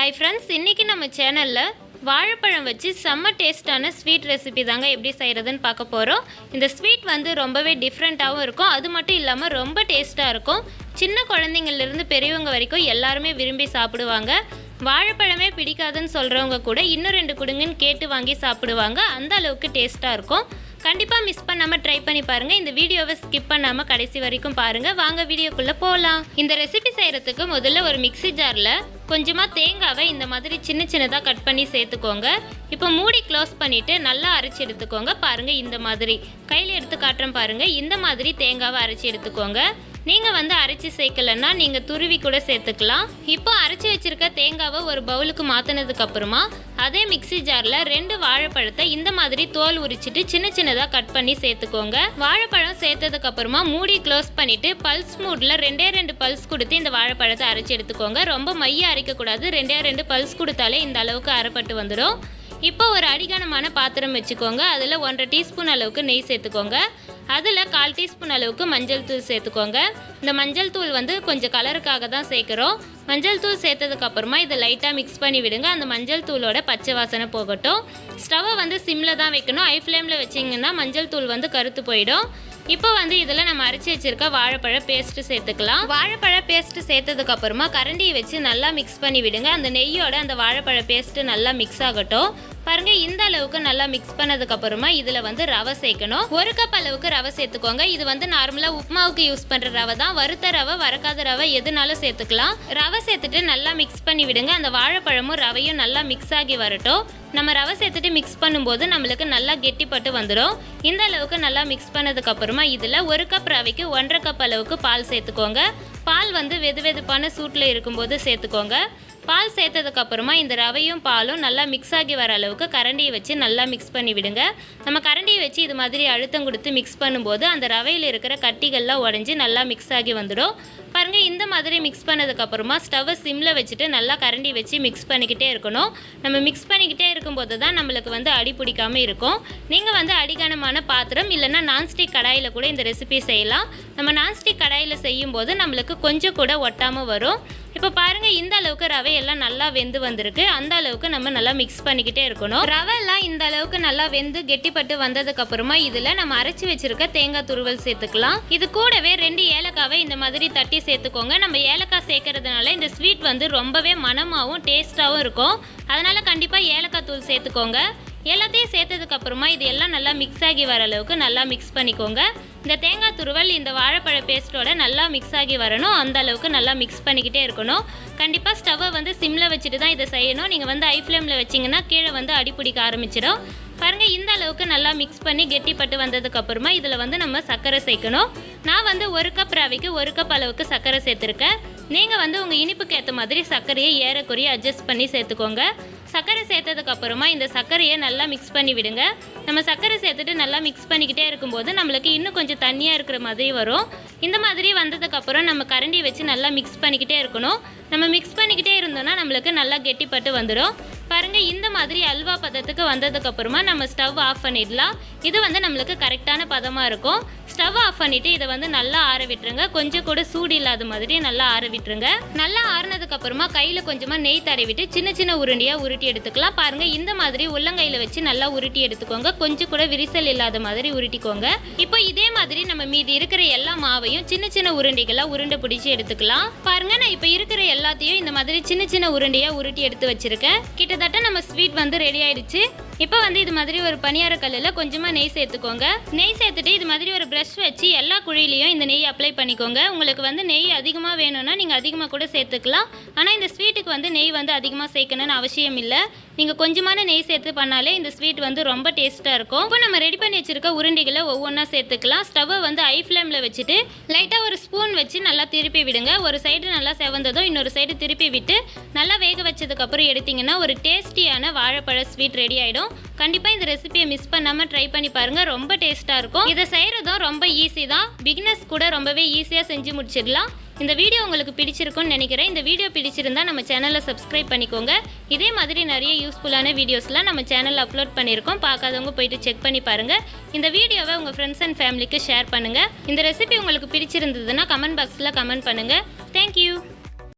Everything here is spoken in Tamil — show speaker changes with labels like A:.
A: ஹாய் ஃப்ரெண்ட்ஸ், இன்றைக்கி நம்ம சேனலில் வாழைப்பழம் வச்சு செம்ம டேஸ்ட்டான ஸ்வீட் ரெசிபி தாங்க எப்படி செய்கிறதுன்னு பார்க்க போகிறோம். இந்த ஸ்வீட் வந்து ரொம்பவே டிஃப்ரெண்ட்டாகவும் இருக்கும். அது மட்டும் இல்லாமல் ரொம்ப டேஸ்ட்டாக இருக்கும். சின்ன குழந்தைங்கள்லேருந்து பெரியவங்க வரைக்கும் எல்லாருமே விரும்பி சாப்பிடுவாங்க. வாழைப்பழமே பிடிக்காதுன்னு சொல்கிறவங்க கூட இன்னும் 2 கொடுங்கன்னு கேட்டு வாங்கி சாப்பிடுவாங்க. அந்த அளவுக்கு டேஸ்ட்டாக இருக்கும். கண்டிப்பாக மிஸ் பண்ணாமல் ட்ரை பண்ணி பாருங்கள். இந்த வீடியோவை ஸ்கிப் பண்ணாமல் கடைசி வரைக்கும் பாருங்கள். வாங்க வீடியோக்குள்ளே போகலாம். இந்த ரெசிபி செய்கிறதுக்கு முதல்ல ஒரு மிக்ஸி ஜாரில் கொஞ்சமாக தேங்காவை இந்த மாதிரி சின்ன சின்னதாக கட் பண்ணி சேர்த்துக்கோங்க. இப்போ மூடி க்ளோஸ் பண்ணிவிட்டு நல்லா அரைச்சி எடுத்துக்கோங்க. பாருங்கள், இந்த மாதிரி கையில் எடுத்து காட்டுறேன் பாருங்கள். இந்த மாதிரி தேங்காவை அரைச்சி எடுத்துக்கோங்க. நீங்கள் வந்து அரைச்சி சேர்க்கலைன்னா நீங்கள் துருவி கூட சேர்த்துக்கலாம். இப்போ அரைச்சி வச்சுருக்க தேங்காவை ஒரு பவுலுக்கு மாற்றினதுக்கப்புறமா அதே மிக்ஸி ஜாரில் 2 வாழைப்பழத்தை இந்த மாதிரி தோல் உரிச்சிட்டு சின்ன சின்னதாக கட் பண்ணி சேர்த்துக்கோங்க. வாழைப்பழம் சேர்த்ததுக்கப்புறமா மூடி க்ளோஸ் பண்ணிவிட்டு பல்ஸ் மூடில் 2 பல்ஸ் கொடுத்து இந்த வாழைப்பழத்தை அரைச்சி எடுத்துக்கோங்க. ரொம்ப மைய அரைக்கக்கூடாது. 2 பல்ஸ் கொடுத்தாலே இந்த அளவுக்கு அரைப்பட்டு வந்துடும். இப்போ ஒரு அடிகனமான பாத்திரம் வச்சுக்கோங்க. அதில் 1/2 டீஸ்பூன் அளவுக்கு நெய் சேர்த்துக்கோங்க. அதில் 1/4 டீஸ்பூன் அளவுக்கு மஞ்சள் தூள் சேர்த்துக்கோங்க. இந்த மஞ்சள் தூள் வந்து கொஞ்சம் கலருக்காக தான் சேர்க்குறோம். மஞ்சள் தூள் சேர்த்ததுக்கப்புறமா இதை லைட்டாக மிக்ஸ் பண்ணி விடுங்க. அந்த மஞ்சள் தூளோட பச்சை வாசனை போகட்டும். ஸ்டவ்வை வந்து சிம்மில் தான் வைக்கணும். ஹை ஃப்ளேமில் வச்சிங்கன்னா மஞ்சள் தூள் வந்து கருத்து போயிடும். இப்போ வந்து இதில் நம்ம அரைச்சி வச்சுருக்க வாழைப்பழ பேஸ்ட்டு சேர்த்துக்கலாம். வாழைப்பழ பேஸ்ட்டு சேர்த்ததுக்கப்புறமா கரண்டியை வச்சு நல்லா மிக்ஸ் பண்ணி விடுங்க. அந்த நெய்யோட அந்த வாழைப்பழ பேஸ்ட்டு நல்லா மிக்ஸ் ஆகட்டும். பாருங்கள், இந்த அளவுக்கு நல்லா மிக்ஸ் பண்ணதுக்கப்புறமா இதில் வந்து ரவை சேர்க்கணும். 1 கப் அளவுக்கு ரவை சேர்த்துக்கோங்க. இது வந்து நார்மலாக உப்புமாவுக்கு யூஸ் பண்ணுற ரவை தான். வறுத்த ரவை, வறுக்காத ரவை எதுனாலும் சேர்த்துக்கலாம். ரவை சேர்த்துட்டு நல்லா மிக்ஸ் பண்ணி விடுங்க. அந்த வாழைப்பழமும் ரவையும் நல்லா மிக்ஸ் ஆகி வரட்டும். நம்ம ரவை சேர்த்துட்டு மிக்ஸ் பண்ணும்போது நம்மளுக்கு நல்லா கெட்டிப்பட்டு வந்துடும். இந்த அளவுக்கு நல்லா மிக்ஸ் பண்ணதுக்கப்புறமா இதில் 1 கப் ரவைக்கு 1/2 கப் அளவுக்கு பால் சேர்த்துக்கோங்க. பால் வந்து வெதுவெதுப்பான சூட்டில் இருக்கும்போது சேர்த்துக்கோங்க. பால் சேர்த்ததுக்கப்புறமா இந்த ரவையும் பாலும் நல்லா மிக்ஸ் ஆகி வர அளவுக்கு கரண்டியை வச்சு நல்லா மிக்ஸ் பண்ணி விடுங்க. நம்ம கரண்டியை வச்சு இது மாதிரி அழுத்தம் கொடுத்து மிக்ஸ் பண்ணும்போது அந்த ரவையில் இருக்கிற கட்டிகள்லாம் உடஞ்சி நல்லா மிக்ஸ் ஆகி வந்துடும். பாருங்கள், இந்த மாதிரி மிக்ஸ் பண்ணதுக்கப்புறமா ஸ்டவ்வை சிம்மில் வச்சுட்டு நல்லா கரண்டி வச்சு மிக்ஸ் பண்ணிக்கிட்டே இருக்கணும். நம்ம மிக்ஸ் பண்ணிக்கிட்டே இருக்கும்போது தான் நம்மளுக்கு வந்து அடி பிடிக்காமல் இருக்கும். நீங்கள் வந்து அடிகனமான பாத்திரம் இல்லைன்னா நான்ஸ்டிக் கடாயில் கூட இந்த ரெசிபி செய்யலாம். நம்ம நான்ஸ்டிக் கடாயில் செய்யும்போது நம்மளுக்கு கொஞ்சம் கூட ஒட்டாமல் வரும். இப்போ பாருங்கள், இந்த அளவுக்கு ரவை எல்லாம் நல்லா வெந்து வந்திருக்கு. அந்த அளவுக்கு நம்ம நல்லா மிக்ஸ் பண்ணிக்கிட்டே இருக்கணும். ரவை எல்லாம் இந்த அளவுக்கு நல்லா வெந்து கெட்டிப்பட்டு வந்ததுக்கப்புறமா இதில் நம்ம அரைச்சி வச்சிருக்க தேங்காய் துருவல் சேர்த்துக்கலாம். இது கூடவே 2 ஏலக்காவை இந்த மாதிரி தட்டி சேர்த்துக்கோங்க. நம்ம ஏலக்காய் சேர்க்கறதுனால இந்த ஸ்வீட் வந்து ரொம்பவே மணமாகவும் டேஸ்ட்டாகவும் இருக்கும். அதனால் கண்டிப்பாக ஏலக்காய் தூள் சேர்த்துக்கோங்க. எல்லாத்தையும் சேர்த்ததுக்கப்புறமா இது எல்லாம் நல்லா மிக்ஸ் ஆகி வர அளவுக்கு நல்லா மிக்ஸ் பண்ணிக்கோங்க. இந்த தேங்காய் துருவல் இந்த வாழைப்பழ பேஸ்ட்டோட நல்லா மிக்ஸ் ஆகி வரணும். அந்த அளவுக்கு நல்லா மிக்ஸ் பண்ணிக்கிட்டே இருக்கணும். கண்டிப்பாக ஸ்டவ்வை வந்து சிம்மில் வச்சுட்டு தான் இதை செய்யணும். நீங்கள் வந்து ஹை ஃப்ளேமில் வச்சிங்கன்னா கீழே வந்து அடி பிடிக்க ஆரம்பிச்சிடும். பாருங்கள், இந்த அளவுக்கு நல்லா மிக்ஸ் பண்ணி கெட்டிப்பட்டு வந்ததுக்கப்புறமா இதில் வந்து நம்ம சர்க்கரை சேர்க்கணும். நான் வந்து 1 கப் ரவைக்கு 1 கப் அளவுக்கு சர்க்கரை சேர்த்துருக்கேன். நீங்கள் வந்து உங்கள் இனிப்புக்கு ஏற்ற மாதிரி சர்க்கரையை ஏறக்குறைய அட்ஜஸ்ட் பண்ணி சேர்த்துக்கோங்க. சர்க்கரை சேர்த்ததுக்கப்புறமா இந்த சர்க்கரையை நல்லா மிக்ஸ் பண்ணி விடுங்க. நம்ம சர்க்கரை சேர்த்துட்டு நல்லா மிக்ஸ் பண்ணிக்கிட்டே இருக்கும்போது நம்மளுக்கு இன்னும் கொஞ்சம் தண்ணியாக இருக்கிற மாதிரி வரும். இந்த மாதிரி வந்ததுக்கப்புறம் நம்ம கரண்டி வச்சு நல்லா மிக்ஸ் பண்ணிக்கிட்டே இருக்கணும். நம்ம மிக்ஸ் பண்ணிக்கிட்டே இருந்தோம்னா நம்மளுக்கு நல்லா கெட்டிப்பட்டு வந்துடும். பாருங்கள், இந்த மாதிரி அல்வா பதத்துக்கு வந்ததுக்கப்புறமா நம்ம ஸ்டவ் ஆஃப் பண்ணிடலாம். இது வந்து நம்மளுக்கு கரெக்டான பதமாக இருக்கும். ஸ்டவ் ஆஃப் பண்ணிவிட்டு இதை வந்து நல்லா ஆற விட்டுருங்க. கொஞ்சம் கூட சூடு இல்லாத மாதிரி நல்லா ஆற விட்டுருங்க. நல்லா ஆறினதுக்கப்புறமா கையில் கொஞ்சமாக நெய் தடவிட்டு சின்ன சின்ன உருண்டியாக உருட்டி எடுத்துக்கலாம். பாருங்கள், இந்த மாதிரி உள்ளங்கையில் வச்சு நல்லா உருட்டி எடுத்துக்கோங்க. கொஞ்சம் கூட விரிசல் இல்லாத மாதிரி உருட்டிக்கோங்க. இப்போ இதே மாதிரி நம்ம மீதி இருக்கிற எல்லா மாவையும் சின்ன சின்ன உருண்டைகளாக உருண்டை பிடிச்சி எடுத்துக்கலாம். பாருங்கள், நான் இப்போ இருக்கிற எல்லாத்தையும் இந்த மாதிரி சின்ன சின்ன உருண்டையாக உருட்டி எடுத்து வச்சுருக்கேன். கிட்டத்தட்ட நம்ம ஸ்வீட் வந்து ரெடி ஆயிடுச்சு. இப்போ வந்து இது மாதிரி ஒரு பனியார கல்லில் கொஞ்சமாக நெய் சேர்த்துக்கோங்க. நெய் சேர்த்துட்டு இது மாதிரி ஒரு ப்ரஷ் வச்சு எல்லா குழியிலையும் இந்த நெய் அப்ளை பண்ணிக்கோங்க. உங்களுக்கு வந்து நெய் அதிகமாக வேணும்னா நீங்கள் அதிகமாக கூட சேர்த்துக்கலாம். ஆனால் இந்த ஸ்வீட்டுக்கு வந்து நெய் வந்து அதிகமாக சேர்க்கணும்னு அவசியம் இல்லை. நீங்கள் கொஞ்சமான நெய் சேர்த்து பண்ணாலே இந்த ஸ்வீட் வந்து ரொம்ப டேஸ்ட்டாக இருக்கும். இப்போ நம்ம ரெடி பண்ணி வச்சுருக்க உருண்டைகளை ஒவ்வொன்றா சேர்த்துக்கலாம். ஸ்டவ்வை வந்து ஹை ஃப்ளேமில் வச்சுட்டு லைட்டாக ஒரு ஸ்பூன் வச்சு நல்லா திருப்பி விடுங்க. ஒரு சைடு நல்லா செவந்ததும் இன்னொரு சைடு திருப்பி விட்டு நல்லா வேக வச்சதுக்கப்புறம் எடுத்திங்கன்னா ஒரு டேஸ்டியான வாழைப்பழ ஸ்வீட் ரெடி ஆகிடும். கண்டிப்பாக இந்த ரெசிபியை மிஸ் பண்ணாமல் ட்ரை பண்ணி பாருங்கள். ரொம்ப டேஸ்ட்டாக இருக்கும். இதை செய்கிறதும் ரொம்ப ஈஸி தான். பிகினர்ஸ் கூட ரொம்பவே ஈஸியாக செஞ்சு முடிச்சிடலாம். இந்த வீடியோ உங்களுக்கு பிடிச்சிருக்கும்னு நினைக்கிறேன். இந்த வீடியோ பிடிச்சிருந்தா நம்ம சேனலை சப்ஸ்கிரைப் பண்ணிக்கோங்க. இதே மாதிரி நிறைய யூஸ்ஃபுல்லான வீடியோஸ்லாம் நம்ம சேனலில் அப்லோட் பண்ணியிருக்கோம். பார்க்காதவங்க போயிட்டு செக் பண்ணி பாருங்கள். இந்த வீடியோவை உங்கள் ஃப்ரெண்ட்ஸ் அண்ட் ஃபேமிலிக்கு ஷேர் பண்ணுங்கள். இந்த ரெசிபி உங்களுக்கு பிடிச்சிருந்ததுன்னா கமெண்ட் பாக்ஸில் கமெண்ட் பண்ணுங்கள். தேங்க்யூ.